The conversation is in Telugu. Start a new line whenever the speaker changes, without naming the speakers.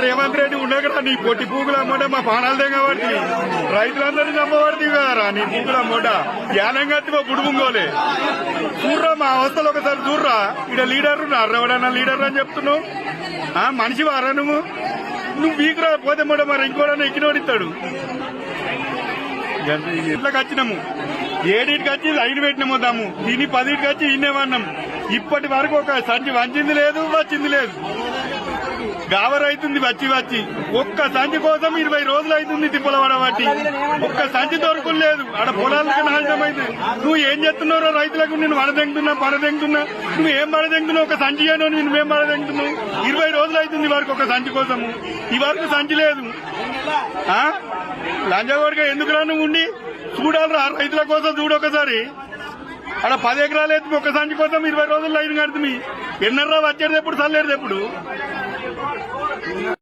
రేవంత్ రెడ్డి ఉండగరా నీ పొట్టి పూగుల అమ్మట మా పానాలదే కాబట్టి రైతులందరినీ చంపబడితే కదరా నీ పూగుల అమ్మట యానం కత్తి బుడుముంగోలే చూర్రా మా అవస్థలు ఒకసారి చూర్రా ఇక్కడ లీడర్ ఎవడన్నా లీడర్ అని చెప్తున్నావు మనిషి వారా నువ్వు వీకురా పోతే మొట్ట మరి ఇంకోడన్నా ఎక్కినోడిస్తాడు ఇట్లకి వచ్చినాము 7కి వచ్చి లైన్ పెట్టినాము దాము దీన్ని 10కి వచ్చి ఇన్నేమన్నాం ఇప్పటి వరకు ఒక సంచి వంచింది లేదు వచ్చింది లేదు గావర్ అవుతుంది వచ్చి ఒక్క సంచి కోసం 20 రోజులు అవుతుంది తిప్పల పడబట్టి ఒక్క సంచి దొరకలేదు ఆడ పొలాలకు నాశనం అయితే నువ్వు ఏం చేస్తున్నారో రైతులకు నేను పడదెంగుతున్నా నువ్వు ఏం పడదెంగుతున్నావు ఒక సంచి చేయను నువ్వేం పడదెంగుతున్నావు 20 రోజులు అవుతుంది వరకు ఒక సంచి కోసము ఈ వరకు సంచి లేదు లంజగోడిగా ఎందుకు రా నువ్వు ఉండి చూడాలరా రైతుల కోసం చూడొకసారి అక్కడ 10 ఎకరాలు ఎత్తుకు ఒక సంచి కోసం 20 రోజులు లైన్ కడుతుంది ఎన్నర్రా వచ్చేది ఎప్పుడు చల్లేది ఎప్పుడు